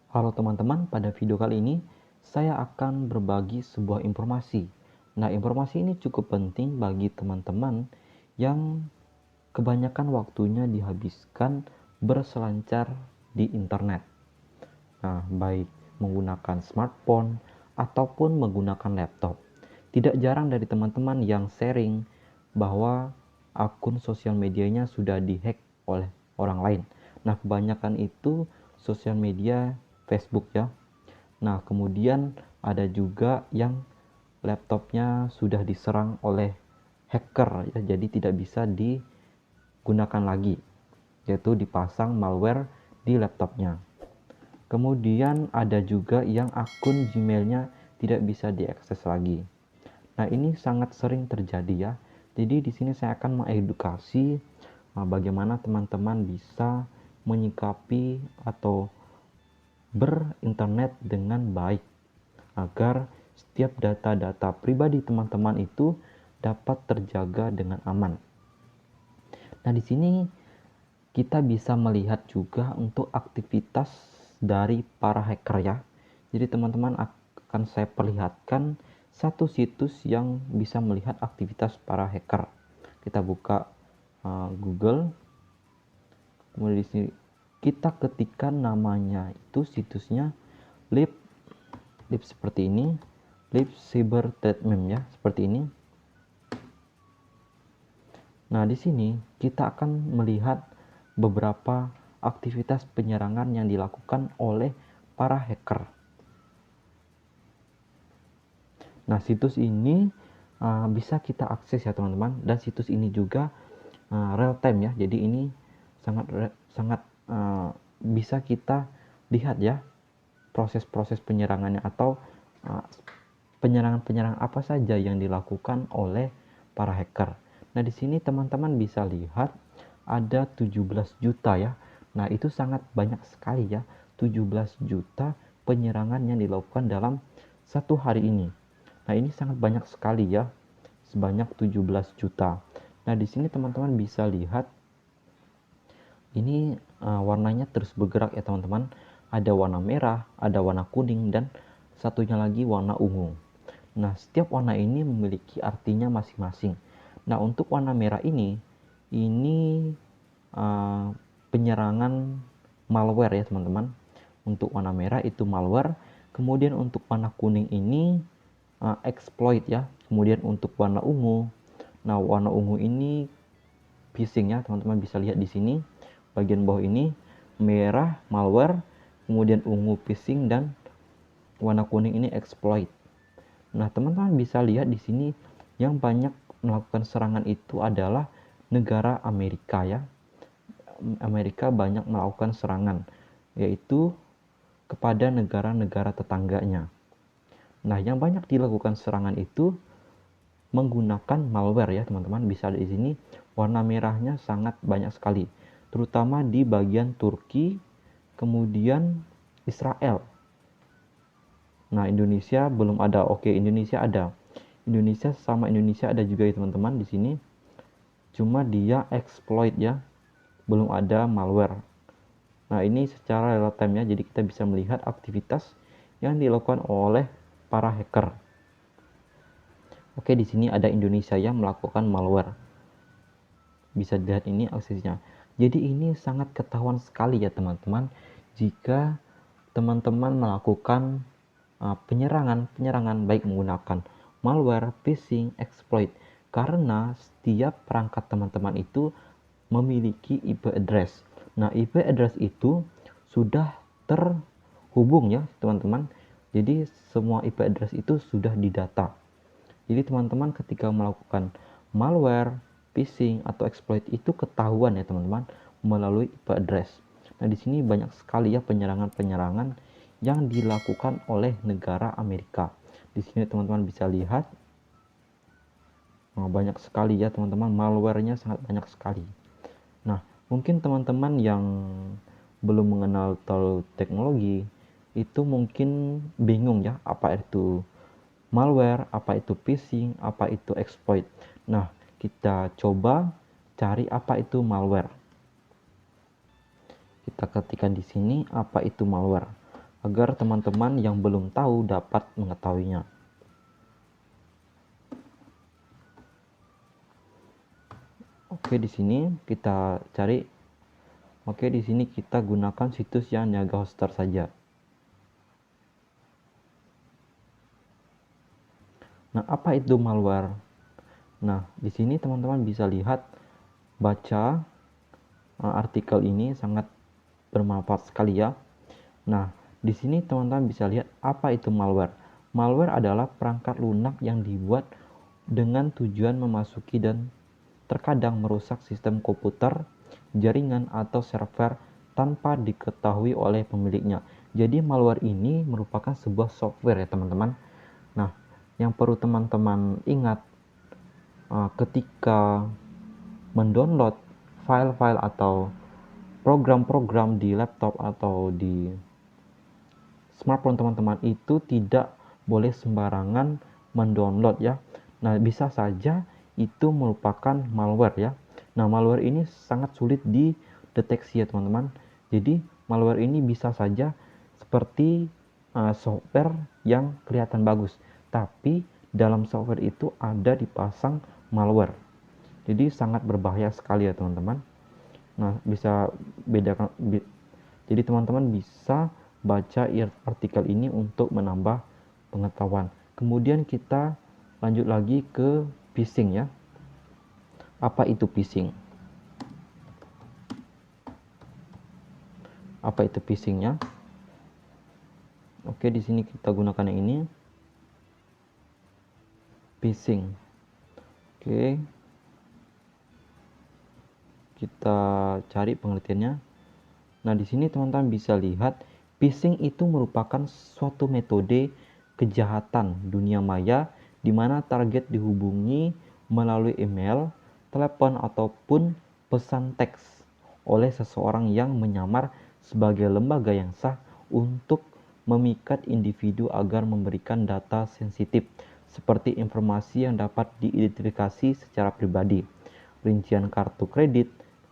Halo teman-teman, pada video kali ini saya akan berbagi sebuah informasi. Nah, informasi ini cukup penting bagi teman-teman yang kebanyakan waktunya dihabiskan berselancar di internet. Nah, baik menggunakan smartphone ataupun menggunakan laptop. Tidak jarang dari teman-teman yang sharing bahwa akun sosial medianya sudah dihack oleh orang lain. Nah, kebanyakan itu sosial media Facebook ya. Nah, kemudian ada juga yang laptopnya sudah diserang oleh hacker ya, jadi tidak bisa digunakan lagi, yaitu dipasang malware di laptopnya. Kemudian ada juga yang akun Gmailnya tidak bisa diakses lagi. Nah, ini sangat sering terjadi ya. Jadi di sini saya akan mengedukasi bagaimana teman-teman bisa menyikapi atau berinternet dengan baik agar setiap data-data pribadi teman-teman itu dapat terjaga dengan aman. Nah, di sini kita bisa melihat juga untuk aktivitas dari para hacker ya. Jadi teman-teman akan saya perlihatkan satu situs yang bisa melihat aktivitas para hacker. Kita buka Google, kemudian di sini kita ketikkan namanya itu situsnya lib seperti ini, lib cyber threat ya, seperti ini. Nah, di sini kita akan melihat beberapa aktivitas penyerangan yang dilakukan oleh para hacker. Nah, situs ini bisa kita akses ya teman-teman, dan situs ini juga real time ya. Jadi ini sangat bisa kita lihat ya proses-proses penyerangannya atau penyerangan-penyerangan apa saja yang dilakukan oleh para hacker. Nah, di sini teman-teman bisa lihat ada 17 juta ya. Nah, itu sangat banyak sekali ya. 17 juta penyerangan yang dilakukan dalam satu hari ini. Nah, ini sangat banyak sekali ya. Sebanyak 17 juta. Nah, di sini teman-teman bisa lihat ini warnanya terus bergerak ya teman-teman. Ada warna merah, ada warna kuning, dan satunya lagi warna ungu. Nah, setiap warna ini memiliki artinya masing-masing. Nah, untuk warna merah ini penyerangan malware ya teman-teman. Untuk warna merah itu malware. Kemudian untuk warna kuning ini exploit ya. Kemudian untuk warna ungu, nah warna ungu ini phishing ya teman-teman, bisa lihat di sini bagian bawah ini merah malware, kemudian ungu phishing, dan warna kuning ini exploit. Nah, teman-teman bisa lihat di sini yang banyak melakukan serangan itu adalah negara Amerika ya. Amerika banyak melakukan serangan, yaitu kepada negara-negara tetangganya. Nah, yang banyak dilakukan serangan itu menggunakan malware ya teman-teman. Bisa di sini warna merahnya sangat banyak sekali, terutama di bagian Turki, kemudian Israel. Nah, Indonesia belum ada. Oke, Indonesia ada. Indonesia sama Indonesia ada juga ya teman-teman di sini. Cuma dia exploit ya, belum ada malware. Nah, ini secara real time ya, jadi kita bisa melihat aktivitas yang dilakukan oleh para hacker. Oke, di sini ada Indonesia yang melakukan malware. Bisa dilihat ini aksesnya. Jadi ini sangat ketahuan sekali ya teman-teman jika teman-teman melakukan penyerangan baik menggunakan malware, phishing, exploit, karena setiap perangkat teman-teman itu memiliki IP address. Nah, IP address itu sudah terhubung ya teman-teman. Jadi semua IP address itu sudah didata. Jadi teman-teman ketika melakukan malware, phishing, atau exploit itu ketahuan ya teman-teman melalui IP address. Nah, di sini banyak sekali ya penyerangan-penyerangan yang dilakukan oleh negara Amerika. Di sini teman-teman bisa lihat banyak sekali ya teman-teman, malwarenya sangat banyak sekali. Nah, mungkin teman-teman yang belum mengenal teknologi itu mungkin bingung ya, apa itu malware, apa itu phishing, apa itu exploit. Nah, kita coba cari apa itu malware. Kita ketikkan di sini apa itu malware. agar teman-teman yang belum tahu dapat mengetahuinya. Oke, di sini kita cari. Oke, di sini kita gunakan situs yang Niaga Hoster saja. Nah, apa itu malware? Nah, di sini teman-teman bisa lihat, baca artikel ini sangat bermanfaat sekali ya. Nah, di sini teman-teman bisa lihat apa itu malware. Malware adalah perangkat lunak yang dibuat dengan tujuan memasuki dan terkadang merusak sistem komputer, jaringan, atau server tanpa diketahui oleh pemiliknya. Jadi malware ini merupakan sebuah software ya teman-teman. Nah, yang perlu teman-teman ingat ketika mendownload file-file atau program-program di laptop atau di smartphone teman-teman itu tidak boleh sembarangan mendownload ya. Nah, bisa saja itu merupakan malware ya. Nah, malware ini sangat sulit dideteksi ya teman-teman. Jadi, malware ini bisa saja seperti software yang kelihatan bagus, tapi dalam software itu ada dipasang malware. Jadi sangat berbahaya sekali ya teman-teman. Nah, bisa bedakan. Jadi teman-teman bisa baca artikel ini untuk menambah pengetahuan. Kemudian kita lanjut lagi ke phishing ya. Apa itu phishing? Apa itu phishingnya? Oke, di sini kita gunakan yang ini. Phishing. Oke. Kita cari pengertiannya. Nah, di sini teman-teman bisa lihat, phishing itu merupakan suatu metode kejahatan dunia maya di mana target dihubungi melalui email, telepon, ataupun pesan teks oleh seseorang yang menyamar sebagai lembaga yang sah untuk memikat individu agar memberikan data sensitif seperti informasi yang dapat diidentifikasi secara pribadi, rincian kartu kredit,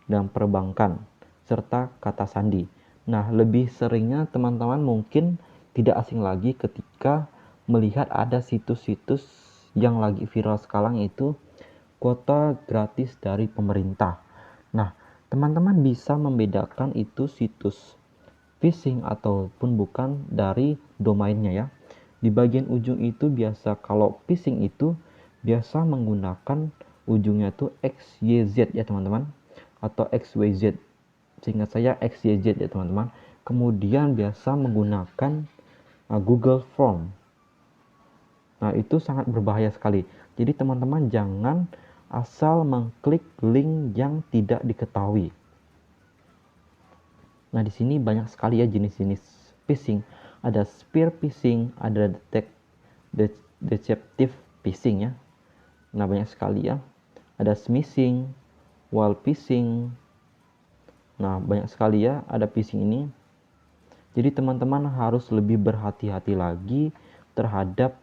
dan perbankan, serta kata sandi. Nah, lebih seringnya teman-teman mungkin tidak asing lagi ketika melihat ada situs-situs yang lagi viral sekarang, itu kuota gratis dari pemerintah. Nah, teman-teman bisa membedakan itu situs phishing ataupun bukan dari domainnya ya. Di bagian ujung itu biasa, kalau phishing itu biasa menggunakan ujungnya tuh XYZ ya teman-teman, atau XYZ. Seingat saya XYZ ya teman-teman. Kemudian biasa menggunakan Google Form. Nah, itu sangat berbahaya sekali. Jadi teman-teman jangan asal mengklik link yang tidak diketahui. Nah, di sini banyak sekali ya jenis-jenis phishing. Ada spear phishing, ada deceptive phishing ya. Nah, banyak sekali ya. Ada smishing, wall phishing. Nah, banyak sekali ya ada phishing ini. Jadi teman-teman harus lebih berhati-hati lagi terhadap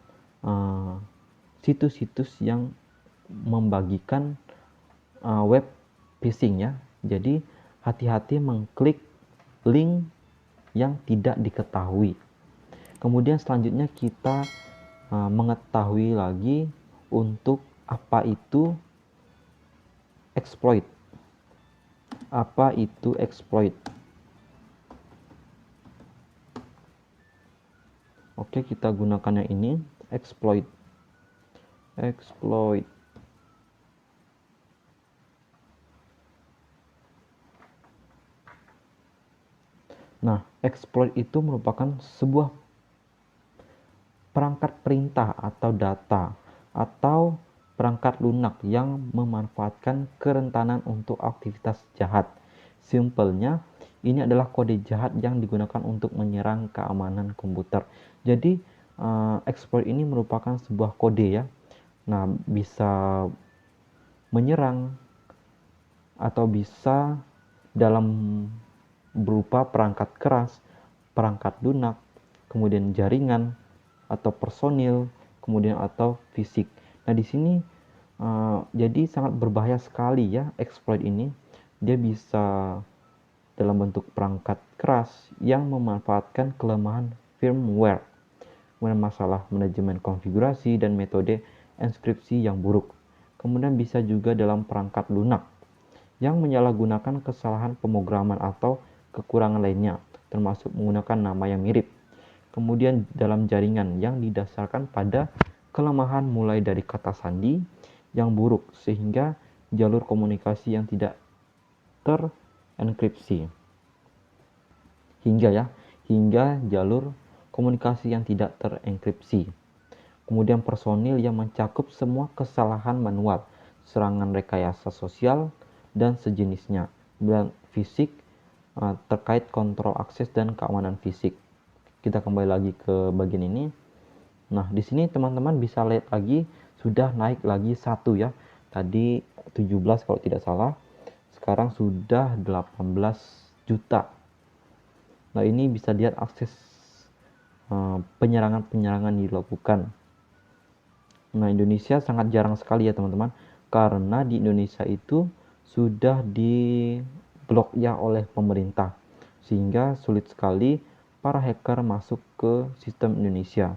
situs-situs yang membagikan web phishing ya. Jadi hati-hati mengklik link yang tidak diketahui. Kemudian selanjutnya kita mengetahui lagi untuk apa itu exploit. Apa itu exploit? Oke, kita gunakan yang ini, exploit. Exploit. Nah, exploit itu merupakan sebuah perangkat perintah atau data atau perangkat lunak yang memanfaatkan kerentanan untuk aktivitas jahat. Simpelnya, ini adalah kode jahat yang digunakan untuk menyerang keamanan komputer. Jadi, exploit ini merupakan sebuah kode ya. Nah, bisa menyerang atau bisa dalam berupa perangkat keras, perangkat lunak, kemudian jaringan atau personil, kemudian atau fisik. Nah, di sini jadi sangat berbahaya sekali ya exploit ini. Dia bisa dalam bentuk perangkat keras yang memanfaatkan kelemahan firmware, kemudian masalah manajemen konfigurasi dan metode enkripsi yang buruk. Kemudian bisa juga dalam perangkat lunak yang menyalahgunakan kesalahan pemrograman atau kekurangan lainnya, termasuk menggunakan nama yang mirip. Kemudian dalam jaringan yang didasarkan pada kelemahan mulai dari kata sandi yang buruk sehingga jalur komunikasi yang tidak terenkripsi. Hingga jalur komunikasi yang tidak terenkripsi. Kemudian personil yang mencakup semua kesalahan manual, serangan rekayasa sosial, dan sejenisnya. Dan fisik terkait kontrol akses dan keamanan fisik. Kita kembali lagi ke bagian ini. Nah, di sini teman-teman bisa lihat lagi sudah naik lagi satu ya. Tadi 17 kalau tidak salah. Sekarang sudah 18 juta. Nah, ini bisa lihat akses penyerangan-penyerangan dilakukan. Nah, Indonesia sangat jarang sekali ya teman-teman. Karena di Indonesia itu sudah diblok ya oleh pemerintah. Sehingga sulit sekali para hacker masuk ke sistem Indonesia.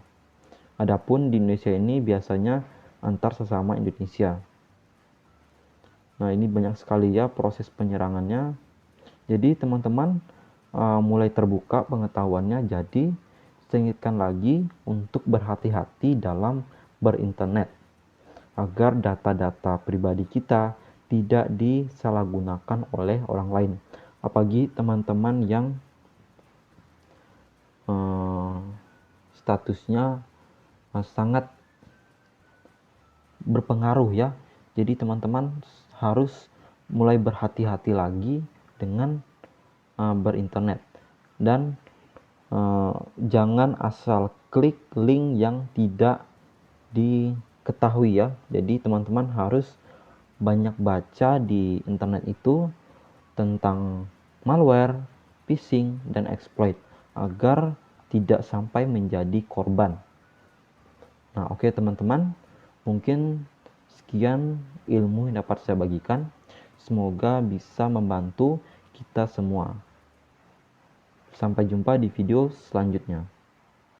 Adapun di Indonesia ini biasanya antar sesama Indonesia. Nah, ini banyak sekali ya proses penyerangannya. Jadi teman-teman mulai terbuka pengetahuannya. Jadi singkatkan lagi untuk berhati-hati dalam berinternet agar data-data pribadi kita tidak disalahgunakan oleh orang lain. Apalagi teman-teman yang statusnya sangat berpengaruh ya. Jadi teman-teman harus mulai berhati-hati lagi dengan berinternet dan jangan asal klik link yang tidak diketahui ya. Jadi teman-teman harus banyak baca di internet itu tentang malware, phishing, dan exploit agar tidak sampai menjadi korban. Nah, oke teman-teman, mungkin sekian ilmu yang dapat saya bagikan. Semoga bisa membantu kita semua. Sampai jumpa di video selanjutnya.